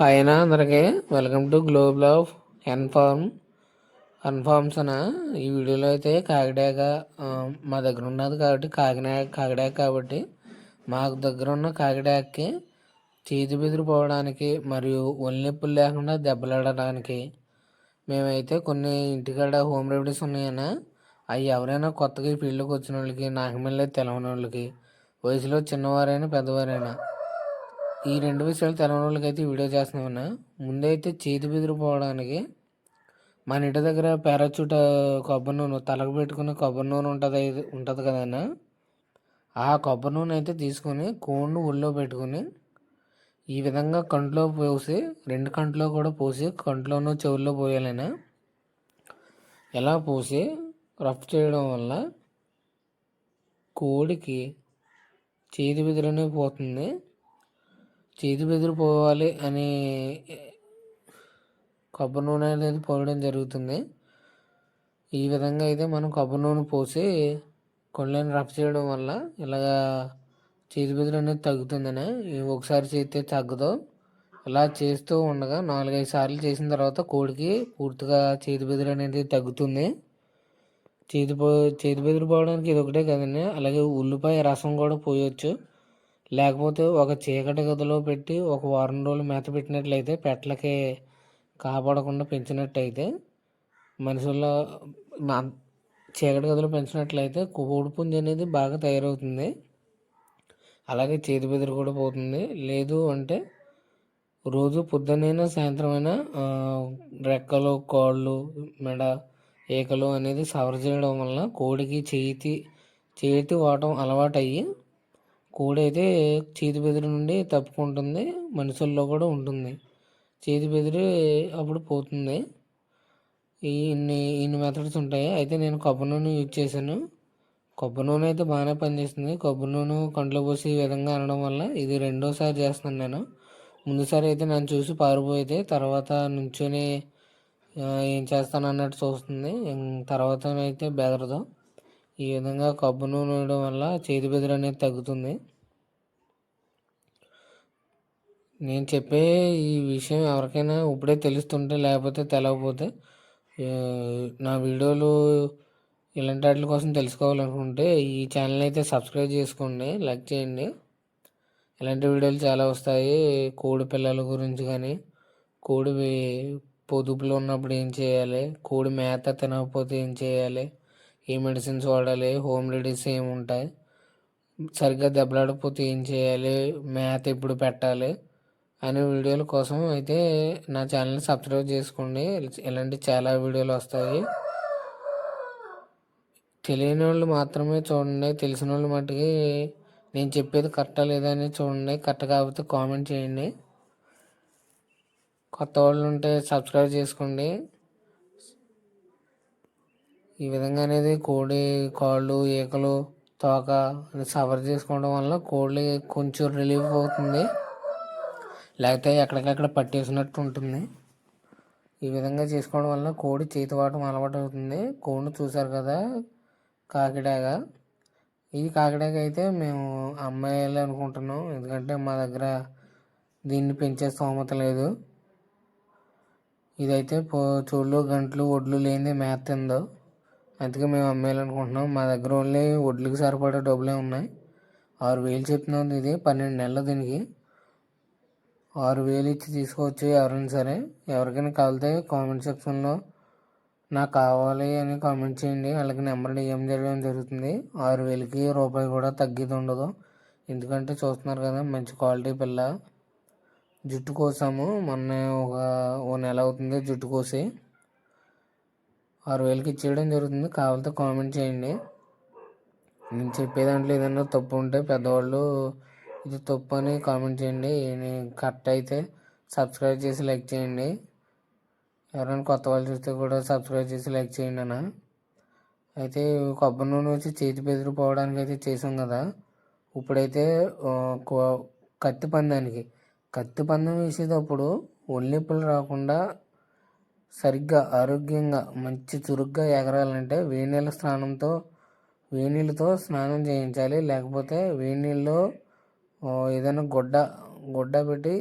అయినా అందరికీ welcome to global of అన్ఫార్మ్స్ అన్న. ఈ వీడియోలో అయితే కాకిడాక మా దగ్గర ఉన్నది కాబట్టి కాకిడాక కాబట్టి మాకు దగ్గర ఉన్న కాకిడాకకి చేతి బెదిరిపోవడానికి మరియు ఒళ్ళెప్పులు లేకుండా దెబ్బలాడడానికి మేమైతే కొన్ని ఇంటికాడ హోమ్ రెమెడీస్ ఉన్నాయన్నా. అవి ఎవరైనా కొత్తగా ఈ ఫీల్డ్కి వచ్చిన వాళ్ళకి, నాకు మళ్ళీ తెలవని వాళ్ళకి, వయసులో చిన్నవారైనా పెద్దవారైనా ఈ రెండు విషయాలు తెలవని వాళ్ళకైతే వీడియో చేస్తున్నామన్నా. ముందైతే చేతి బెదిరిపోవడానికి మన ఇంటి దగ్గర పారాచూట్ కొబ్బరి నూనె తలకు పెట్టుకుని కొబ్బరి నూనె ఉంటుంది కదన్నా. ఆ కొబ్బరి నూనె అయితే తీసుకొని కోడిని ఒళ్ళో పెట్టుకుని ఈ విధంగా కంట్లో పోసి, రెండు కంట్లో కూడా పోసి, కంట్లోనూ చెవుల్లో పోయాలైనా ఎలా పోసి రఫ్ చేయడం వల్ల కోడికి చేతి బెదిరనే పోతుంది. చేతి బెదిరిపోవాలి అని కొబ్బరి నూనె అనేది పోయడం జరుగుతుంది. ఈ విధంగా అయితే మనం కొబ్బరి నూనె పోసి కొండలను రఫ్ చేయడం వల్ల ఇలాగా చేతి బెదిరి అనేది తగ్గుతుందని. ఒకసారి చేస్తే తగ్గదు. ఇలా చేస్తూ ఉండగా 4-5 సార్లు చేసిన తర్వాత కోడికి పూర్తిగా చేతి బెదిరి అనేది తగ్గుతుంది. చేతి బెదిరిపోవడానికి ఇది ఒకటే కదండి, అలాగే ఉల్లిపాయ రసం కూడా పోయొచ్చు. లేకపోతే ఒక చీకటి గదిలో పెట్టి ఒక వారం రోజులు మేత పెట్టినట్లయితే, పెట్టలకి కాపాడకుండా పెంచినట్టయితే, మనుషుల్లో చీకటి గదిలో పెంచినట్లయితే కోడిపుంజి అనేది బాగా తయారవుతుంది. అలాగే చేతి బెదిరి కూడా పోతుంది. లేదు అంటే రోజు పొద్దునైనా సాయంత్రం అయినా రెక్కలు, కాళ్ళు, మెడ, ఏకలు అనేది సవర చేయడం వల్ల కోడికి చేతి వాటం అలవాటు అయ్యి కోడి అయితే చేతి బెదిరి నుండి తప్పుకుంటుంది. మనుషుల్లో కూడా ఉంటుంది. చేతి బెదిరి అప్పుడు పోతుంది. ఇన్ని మెథడ్స్ ఉంటాయి. అయితే నేను కొబ్బరి నూనె యూజ్ చేశాను. కొబ్బరి నూనె అయితే బాగానే పనిచేస్తుంది. కొబ్బరి నూనె కంట్లో పోసి ఈ విధంగా అనడం వల్ల ఇది రెండోసారి చేస్తున్నాను నేను. ముందుసారి అయితే నన్ను చూసి పారిపోయితే తర్వాత నుంచొని ఏం చేస్తాను అన్నట్టు చూస్తుంది. తర్వాత అయితే బెదరదు. ఈ విధంగా కొబ్బరి నూనె వేయడం వల్ల చేతి బెదిరి అనేది తగ్గుతుంది. నేను చెప్పే ఈ విషయం ఎవరికైనా ఇప్పుడే తెలుస్తుంటే, లేకపోతే తెలవకపోతే నా వీడియోలు ఇలాంటి వాటి కోసం తెలుసుకోవాలనుకుంటే ఈ ఛానల్ అయితే సబ్స్క్రైబ్ చేసుకోండి, లైక్ చేయండి. ఇలాంటి వీడియోలు చాలా వస్తాయి. కోడి పిల్లల గురించి కానీ, కోడి పొదుపులో ఉన్నప్పుడు ఏం చేయాలి, కోడి మేత తినకపోతే ఏం చేయాలి, ఏ మెడిసిన్స్ వాడాలి, హోమ్ రెమెడీస్ ఏమి ఉంటాయి, సరిగ్గా దెబ్బలాడకపోతే ఏం చేయాలి, మేత ఎప్పుడు పెట్టాలి అనే వీడియోల కోసం అయితే నా ఛానల్ని సబ్స్క్రైబ్ చేసుకోండి. ఇలాంటి చాలా వీడియోలు వస్తాయి. తెలియని వాళ్ళు మాత్రమే చూడండి. తెలిసిన వాళ్ళు మట్టుకి నేను చెప్పేది కరెక్టా లేదా అని చూడండి. కరెక్ట్ కాకపోతే కామెంట్ చేయండి. కొత్త వాళ్ళు ఉంటే సబ్స్క్రైబ్ చేసుకోండి. ఈ విధంగా అనేది కోడి కాళ్ళు, ఈకలు, తోక సవర్ చేసుకోవడం వల్ల కోడి కొంచెం రిలీఫ్ అవుతుంది. లేకపోతే ఎక్కడికక్కడ పట్టేసినట్టు ఉంటుంది. ఈ విధంగా చేసుకోవడం వల్ల కోడి చేతి వాటం అలవాటు అవుతుంది. కోడిని చూశారు కదా, కాకిడాక. ఈ కాకిడాక అయితే మేము అమ్మాయిలే అనుకుంటున్నాం. ఎందుకంటే మా దగ్గర దీన్ని పెంచే స్తోమత లేదు. ఇదైతే చోళ్ళు, గంటలు, ఒడ్లు లేనిది మేత తిందో, అందుకే మేము అమ్మాయిలు అనుకుంటున్నాం. మా దగ్గర ఓన్లీ ఒడ్లకి సరిపడే డబ్బులే ఉన్నాయి. 6,000 చెప్తున్నాం. ఇది 12 నెలలు. దీనికి 6,000 ఇచ్చి తీసుకోవచ్చు ఎవరైనా సరే. ఎవరికైనా కావాలితే కామెంట్ సెక్షన్లో నాకు కావాలి అని కామెంట్ చేయండి. అలాగే నెంబర్ డిఎం చేయడం జరుగుతుంది. 6,000కి రూపాయి కూడా తగ్గేది ఉండదు. ఎందుకంటే చూస్తున్నారు కదా, మంచి క్వాలిటీ పిల్ల. జుట్టు కోసాము మొన్న, ఓ నెల అవుతుంది జుట్టు కోసి. 6,000కి ఇచ్చేయడం జరుగుతుంది. కావాలితే కామెంట్ చేయండి. నేను చెప్పే దాంట్లో ఏదైనా తప్పు ఉంటే పెద్దవాళ్ళు ఇది తప్పు అని కామెంట్ చేయండి. కరెక్ట్ అయితే సబ్స్క్రైబ్ చేసి లైక్ చేయండి. ఎవరైనా కొత్త వాళ్ళు చూస్తే కూడా సబ్స్క్రైబ్ చేసి లైక్ చేయండి అన్న. అయితే కొబ్బరి నూనె వచ్చి చేతి బెదిరిపోవడానికి అయితే చేసాం కదా. ఇప్పుడైతే కత్తి పందెం వేసేటప్పుడు ఒళ్ళెప్పులు రాకుండా సరిగ్గా ఆరోగ్యంగా మంచి చురుగ్గా ఎగరాలంటే వేడి నీళ్ళతో స్నానం చేయించాలి. లేకపోతే వేడి నీళ్ళలో ఏదైనా గుడ్డ పెట్టి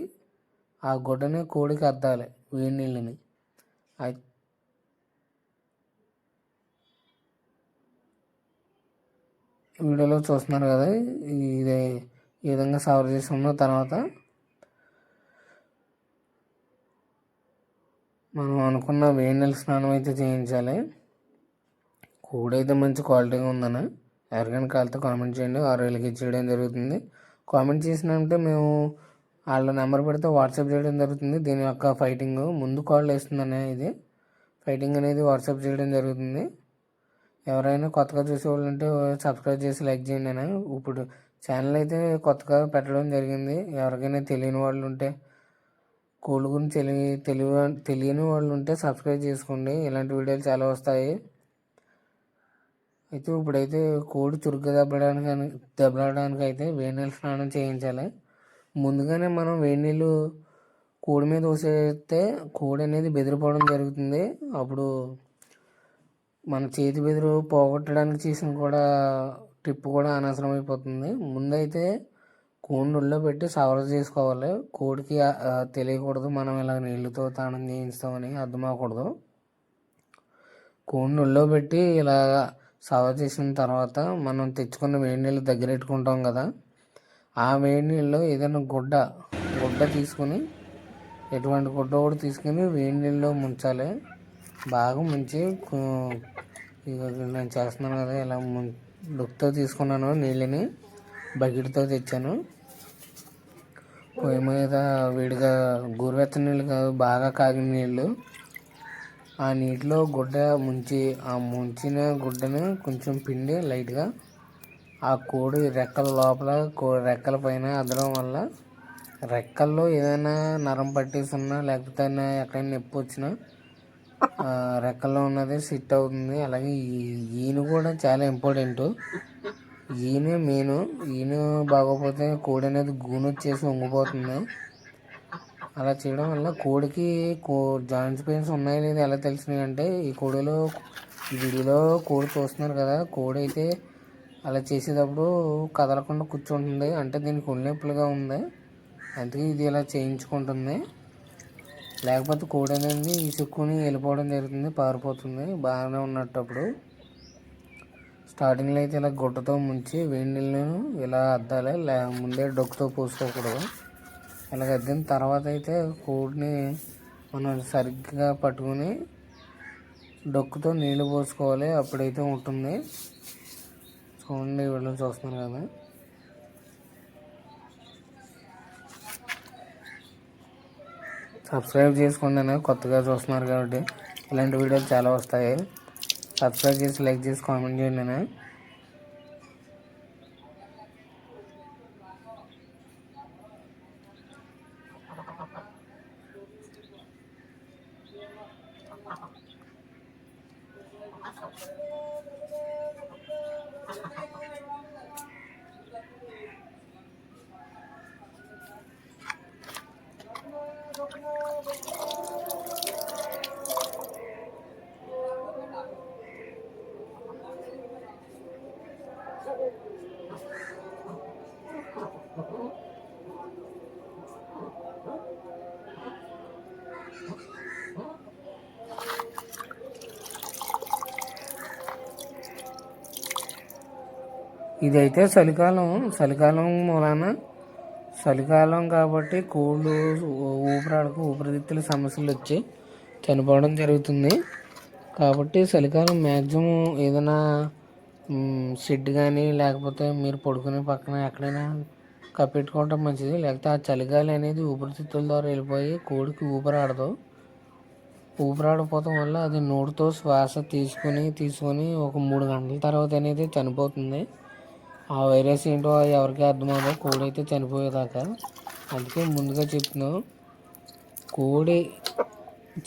ఆ గుడ్డని కోడికి అద్దాలి వేడి నీళ్ళని. వీడియోలో చూస్తున్నారు కదా, ఇదే ఈ విధంగా సవర్ చేసుకున్న తర్వాత మనం అనుకున్న వేడి నీళ్ళ స్నానం అయితే చేయించాలి. కోడి అయితే మంచి క్వాలిటీగా ఉందని ఎవరికైనా కాలితే కామెంట్ చేయండి, 6,000కి ఇచ్చేయడం జరుగుతుంది. కామెంట్ చేసినంటే మేము వాళ్ళ నెంబర్ పెడితే వాట్సాప్ చేయడం జరుగుతుంది. దీని యొక్క ఫైటింగ్ ముందు కాల్ వేస్తుందనే ఇది ఫైటింగ్ అనేది వాట్సాప్ చేయడం జరుగుతుంది. ఎవరైనా కొత్తగా చూసేవాళ్ళు ఉంటే సబ్స్క్రైబ్ చేసి లైక్ చేయండి. నేను ఇప్పుడు ఛానల్ అయితే కొత్తగా పెట్టడం జరిగింది. ఎవరికైనా తెలియని వాళ్ళు ఉంటే, కోళ్ళ గురించి తెలియని వాళ్ళు ఉంటే సబ్స్క్రైబ్ చేసుకోండి. ఇలాంటి వీడియోలు చాలా వస్తాయి. అయితే ఇప్పుడైతే కోడి చురుగ్గా దెబ్బలాడడానికి అయితే వేడి నీళ్ళు స్నానం చేయించాలి. ముందుగానే మనం వేడి నీళ్ళు కోడి మీద పోసేస్తే కోడి అనేది బెదిరిపోవడం జరుగుతుంది. అప్పుడు మన చేతి బెదురు పోగొట్టడానికి చేసిన కూడా టిప్ కూడా అనవసరం అయిపోతుంది. ముందైతే కోడిని ఒళ్ళో పెట్టి సవర చేసుకోవాలి. కోడికి తెలియకూడదు మనం ఇలా నీళ్ళతో స్నానం చేయిస్తామని, అర్థం అవ్వకూడదు. కోడిని ఒళ్ళో పెట్టి ఇలా సవర్ చేసిన తర్వాత మనం తెచ్చుకున్న వేడి నీళ్ళు దగ్గర పెట్టుకుంటాం కదా, ఆ వేడి నీళ్ళు ఏదైనా గుడ్డ తీసుకుని, ఎటువంటి గుడ్డ కూడా తీసుకుని వేడి నీళ్ళలో ముంచాలి. బాగా ముంచి నేను చేస్తున్నాను కదా, ఇలా డుక్తో తీసుకున్నాను నీళ్ళని, బకెట్తో తెచ్చాను. పొయ్యి మీద వేడిగా గోరువెచ్చని నీళ్ళు కాదు, బాగా కాగిన నీళ్ళు. ఆ నీటిలో గుడ్డ ముంచి, ఆ ముంచిన గుడ్డను కొంచెం పిండి లైట్గా ఆ కోడి రెక్కల లోపల రెక్కల పైన అద్దడం వల్ల రెక్కల్లో ఏదైనా నరం పట్టేసున్నా, లేకపోతే ఎక్కడైనా నొప్పి వచ్చినా రెక్కల్లో ఉన్నది సిట్ అవుతుంది. అలాగే ఈను కూడా చాలా ఇంపార్టెంట్. ఈయనే మెయిన్. ఈయన బాగోపోతే కోడి అనేది గూను వచ్చేసి వంగిపోతుంది. అలా చేయడం వల్ల కోడికి జాయింట్స్ పెయిన్స్ ఉన్నాయి లేదా ఎలా తెలిసినాయి అంటే, ఈ వీడియోలో కోడి చూస్తున్నారు కదా, కోడి అయితే అలా చేసేటప్పుడు కదలకుండా కూర్చుంటుంది. అంటే దీనికి ఒళ్ళు నొప్పులుగా ఉంది, అందుకే ఇది ఇలా చేయించుకుంటుంది. లేకపోతే కోడి అనేది ఇసుక్కుని వెళ్ళిపోవడం జరుగుతుంది, పారిపోతుంది. బాగానే ఉన్నప్పుడు స్టార్టింగ్లో అయితే ఇలా గుడ్డతో ముంచి వేడి నీళ్ళను ఇలా అద్దాలి. ముందే డొక్కుతో పోసుకోకూడదు. ఇలాగ అద్దిన తర్వాత అయితే కోడిని మనం సరిగ్గా పట్టుకుని డొక్కుతో నీళ్ళు పోసుకోవాలి. అప్పుడైతే ఉంటుంది. చూడండి, వీళ్ళు చూస్తున్నారు కదా. సబ్స్క్రైబ్ చేసుకోండి, కొత్తగా చూస్తున్నారు కాబట్టి ఇలాంటి వీడియోలు చాలా వస్తాయి. సబ్స్క్రైబ్ చేసి లైక్ చేసి కామెంట్ చేయండి. ఇదైతే చలికాలం మూలాన, చలికాలం కాబట్టి కోళ్ళు ఊపిరితిత్తుల సమస్యలు వచ్చి చనిపోవడం జరుగుతుంది. కాబట్టి చలికాలం మ్యాక్సిమం ఏదైనా షెడ్ కానీ, లేకపోతే మీరు పడుకునే పక్కన ఎక్కడైనా కప్పెట్టుకోవడం మంచిది. లేకపోతే ఆ చలిగాలి అనేది ఊపిరితిత్తుల ద్వారా వెళ్ళిపోయి కోడికి ఊపిరాడదు. ఊపిరాడకపోవడం వల్ల అది నోటితో శ్వాస తీసుకొని ఒక 3 గంటల తర్వాత అనేది చనిపోతుంది. ఆ వైరస్ ఏంటో ఎవరికి అర్థమవుతుందో కోడి అయితే చనిపోయేదాకా. అందుకే ముందుగా చెప్తున్నాం, కోడి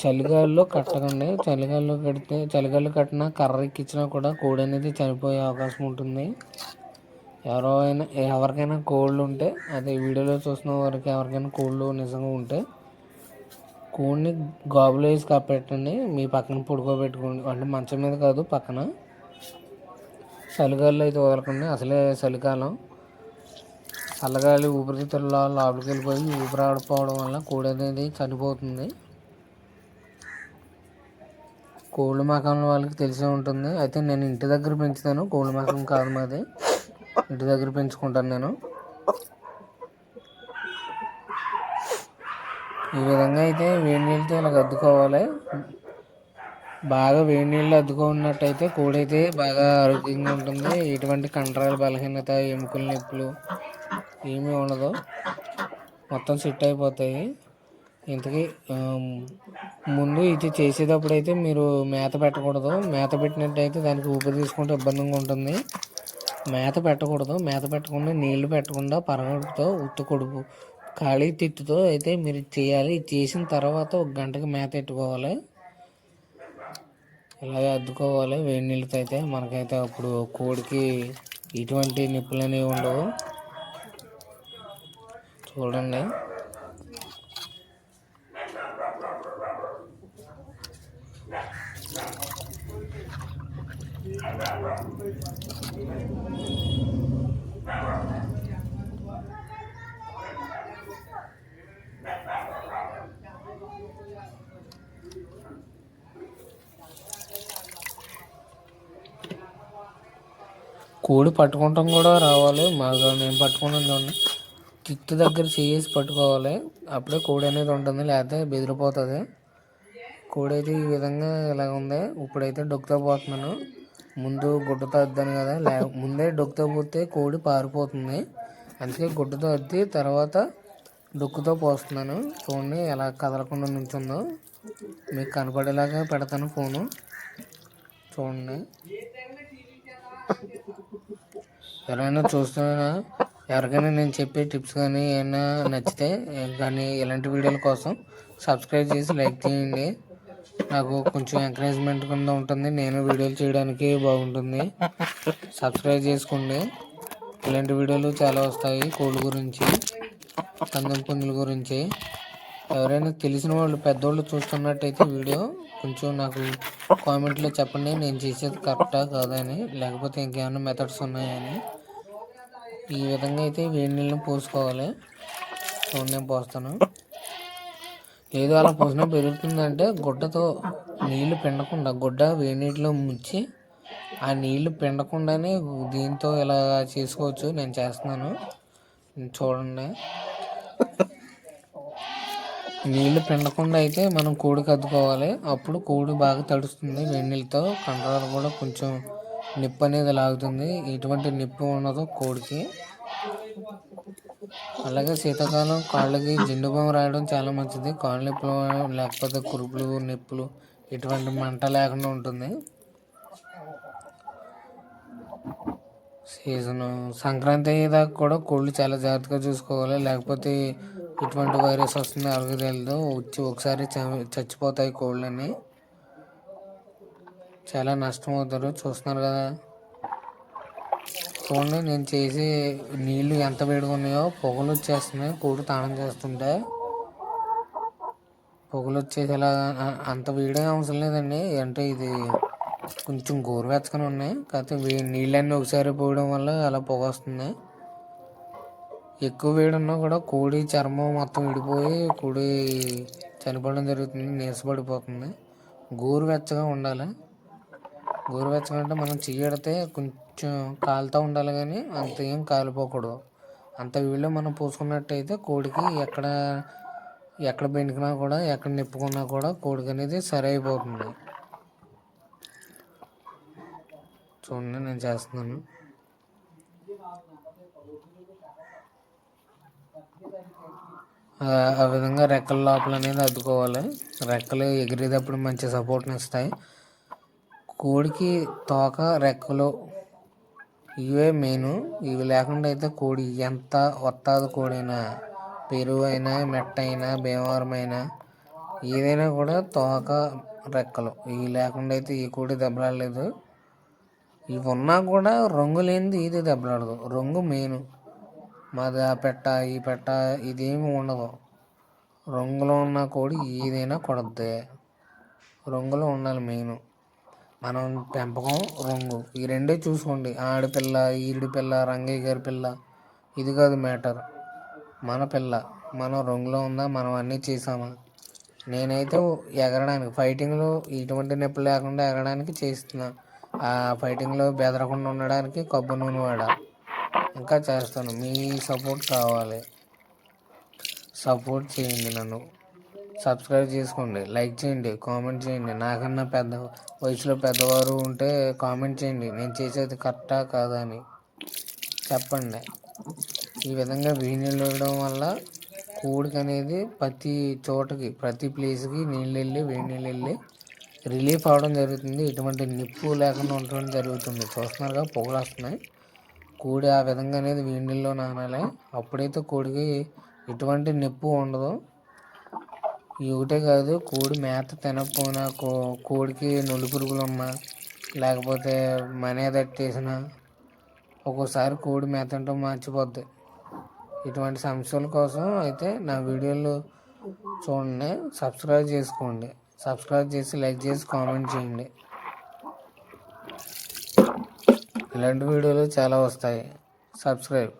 చలిగాల్లో కట్టకండి. చలిగాల్లో కట్టినా కర్ర ఎక్కించినా కూడా కోడి అనేది చనిపోయే అవకాశం ఉంటుంది. ఎవరికైనా కోళ్ళు ఉంటే, అదే వీడియోలో చూసిన వారికి ఎవరికైనా కోళ్ళు నిజంగా ఉంటే కోడిని గాబులో వేసి కప్పెట్టండి. మీ పక్కన పడుకోబెట్టుకోండి, అంటే మంచం మీద కాదు, పక్కన. చలిగాల్లో అయితే వదలకండి, అసలే చలికాలం. చల్లగాలి ఊపిరితిత్తుల్లో లోపలికి వెళ్ళిపోయి ఊపిరి ఆడిపోవడం వల్ల కోడి అనేది చనిపోతుంది. కోళ్ళ మకాం వాళ్ళకి తెలిసే ఉంటుంది. అయితే నేను ఇంటి దగ్గర పెంచుతాను, కోళ్ళ మకం కాదు మాది, ఇంటి దగ్గర పెంచుకుంటాను నేను. ఈ విధంగా అయితే వేడి నీళ్ళతో ఇలా అద్దుకోవాలి. బాగా వేడి నీళ్ళు అద్దుకున్నట్టయితే కోడి అయితే బాగా ఆరోగ్యంగా ఉంటుంది. ఎటువంటి కండరాల బలహీనత, ఎముకల నొప్పులు ఏమీ ఉండదు, మొత్తం సెట్ అయిపోతాయి. ఇంతకీ ముందు ఇది చేసేటప్పుడు అయితే మీరు మేత పెట్టకూడదు. మేత పెట్టినట్టయితే దానికి ఊపిరి తీసుకుంటే ఇబ్బందిగా ఉంటుంది. మేత పెట్టకూడదు. మేత పెట్టకుండా నీళ్లు పెట్టకుండా పరగడుపుతో ఉత్తి కొడుపు ఖాళీ తిత్తుతో అయితే మీరు చేయాలి. చేసిన తర్వాత 1 గంటకి మేత పెట్టుకోవాలి. ఇలాగే అద్దుకోవాలి వేడి నీళ్ళతో. అయితే మనకైతే అప్పుడు కోడికి ఎటువంటి నొప్పులు అనేవి ఉండవు. చూడండి, కోడి పట్టుకుంటాం కూడా రావాలి. మాకు నేను పట్టుకుంటాను చూడండి, తిత్తు దగ్గర చేసి పట్టుకోవాలి, అప్పుడే కోడి అనేది ఉంటుంది, లేకపోతే బెదిరిపోతుంది. కోడి అయితే ఈ విధంగా ఇలాగ ఉంది. ఇప్పుడైతే డొక్కుతో పోతున్నాను. ముందు గుడ్డతో అద్దాను కదా, ముందే డొక్కుతో పోతే కోడి పారిపోతుంది. అందుకే గుడ్డతో అద్ది తర్వాత డొక్కుతో పోస్తున్నాను. చూడండి ఎలా కదలకుండా నుంచుందో, మీకు కనపడేలాగా పెడతాను ఫోను. చూడండి, ఎవరైనా చూస్తున్నా, ఎవరికైనా నేను చెప్పే టిప్స్ కానీ ఏమైనా నచ్చితే కానీ ఇలాంటి వీడియోల కోసం సబ్స్క్రైబ్ చేసి లైక్ చేయండి. నాకు కొంచెం ఎంకరేజ్మెంట్ కింద ఉంటుంది, నేను వీడియోలు చేయడానికి బాగుంటుంది. సబ్స్క్రైబ్ చేసుకోండి. ఇలాంటి వీడియోలు చాలా వస్తాయి, కోళ్ళ గురించి, పందెం పుంజుల గురించి. ఎవరైనా తెలిసిన వాళ్ళు పెద్దోళ్ళు చూస్తున్నట్టయితే వీడియో కొంచెం నాకు కామెంట్లో చెప్పండి, నేను చేసేది కరెక్టా కాదని, లేకపోతే ఇంకేమైనా మెథడ్స్ ఉన్నాయని. ఈ విధంగా అయితే వేడి నీళ్ళని పోసుకోవాలి. చూడండి, నేను పోస్తాను. ఏదో అలా పోసినా పెరుగుతుందంటే గుడ్డతో నీళ్లు పిండకుండా, గుడ్డ వేడి నీటిలో ముంచి ఆ నీళ్లు పిండకుండానే దీంతో ఇలా చేసుకోవచ్చు. నేను చేస్తున్నాను, చూడండి. నీళ్లు పిండకుండా అయితే మనం కోడికి అద్దుకోవాలి. అప్పుడు కోడి బాగా తడుస్తుంది వేడి నీళ్ళతో. కండరాలు కూడా కొంచెం నిప్పు అనేది లాగుతుంది. ఎటువంటి నిప్పు ఉండదు కోడికి. అలాగే శీతాకాలం కాళ్ళకి జెండుబాము రాయడం చాలా మంచిది. కాళ్ళ నొప్పులు లేకపోతే కురుపులు, నొప్పులు, ఎటువంటి మంట లేకుండా ఉంటుంది. సీజను సంక్రాంతి అయ్యేదాకా కూడా కోళ్ళు చాలా జాగ్రత్తగా చూసుకోవాలి, లేకపోతే ఎటువంటి వైరస్ వస్తుంది ఎవరికి తెలియదు. వచ్చి ఒకసారి చచ్చిపోతాయి కోళ్ళని, చాలా నష్టం అవుతారు. చూస్తున్నారు కదా, చూడండి నేను చేసి నీళ్లు ఎంత వేడిగా ఉన్నాయో, పొగలు వచ్చేస్తున్నాయి కోడి తాళం చేస్తుంటే. పొగలు వచ్చేసి ఇలా అంత వేడిగా అవసరం లేదండి, అంటే ఇది కొంచెం గోరువెచ్చగానే ఉన్నాయి. కాకపోతే నీళ్ళన్నీ ఒకసారి పోయడం వల్ల అలా పొగ వస్తుంది. ఎక్కువ వేడి ఉన్నా కూడా కోడి చర్మం మొత్తం విడిపోయి కోడి చనిపోవడం జరుగుతుంది, నీరసపడిపోతుంది. గోరువెచ్చగా ఉండాలి. గోరువెచ్చగా అంటే మనం చెయ్యడితే కొంచెం కాలుతూ ఉండాలి, కానీ అంత ఏం కాలిపోకూడదు. అంత వీళ్ళు మనం పోసుకున్నట్టయితే కోడికి ఎక్కడ బెండికినా కూడా, ఎక్కడ నిప్పుకున్నా కూడా కోడికి అనేది సరి అయిపోతుంది. చూడండి, నేను చేస్తున్నాను. ఆ విధంగా రెక్కల లోపల అనేది అద్దుకోవాలి. రెక్కలు ఎగిరేటప్పుడు మంచి సపోర్ట్ని ఇస్తాయి. కోడికి తోక, రెక్కలు ఇవే మెయిన్. ఇవి లేకుండా అయితే కోడి ఎంత వత్తాది కోడైనా, పెరుగు అయినా, మెట్ట అయినా, భీమవరం అయినా, ఏదైనా కూడా తోక, రెక్కలు ఇవి లేకుండా అయితే ఈ కోడి దెబ్బలాడలేదు. ఇవి ఉన్నా కూడా రంగు లేనిది ఇది దెబ్బలాడదు. రంగు మెయిన్. మాది ఆ పెట్ట, ఈ పెట్ట ఇదేమి ఉండదు. రంగులో ఉన్న కోడి ఏదైనా కొడద్ది. రంగులో ఉండాలి మెయిన్. మనం పెంపకం, రంగు, ఈ రెండే చూసుకోండి. ఆడపిల్ల, ఈడి పిల్ల, రంగయ్య గారి పిల్ల, ఇది కాదు మ్యాటర్. మన పిల్ల మనం రంగులో ఉందా, మనం అన్నీ చేసామా. నేనైతే ఎగరడానికి ఫైటింగ్లో ఎటువంటి నొప్పి లేకుండా ఎగరడానికి చేస్తున్నా. ఆ ఫైటింగ్లో బెదరకుండా ఉండడానికి కొబ్బరి నూనె వాడా. ఇంకా చేస్తాను. మీ సపోర్ట్ కావాలి. సపోర్ట్ చేయండి, నన్ను సబ్స్క్రైబ్ చేసుకోండి, లైక్ చేయండి, కామెంట్ చేయండి. నాకన్నా వయసులో పెద్దవారు ఉంటే కామెంట్ చేయండి, నేను చేసేది కరెక్టా కాదా అని చెప్పండి. ఈ విధంగా వేడి నీళ్ళు వేయడం వల్ల కోడికి అనేది ప్రతి చోటకి, ప్రతి ప్లేస్కి వేడి నీళ్ళు వెళ్ళి రిలీఫ్ అవ్వడం జరుగుతుంది. ఎటువంటి నిప్పు లేకుండా ఉండడం జరుగుతుంది. చూస్తున్నారుగా పొగలు వస్తున్నాయి. కోడి ఆ విధంగా అనేది వేడి నీళ్ళలో నానాలి. అప్పుడైతే కోడికి ఎటువంటి నొప్పి ఉండదు. ఒకటే కాదు, కోడి మేత తినకపోయినా కోడికి నొలి పురుగులు ఉన్నా, లేకపోతే మనే తట్టేసిన, ఒక్కోసారి కోడి మేత తింటూ మర్చిపోద్ది. ఇటువంటి సమస్యల కోసం అయితే నా వీడియోలు చూడండి, సబ్స్క్రైబ్ చేసుకోండి. సబ్స్క్రైబ్ చేసి లైక్ చేసి కామెంట్ చేయండి. ఇలాంటి వీడియోలు చాలా వస్తాయి. సబ్స్క్రైబ్.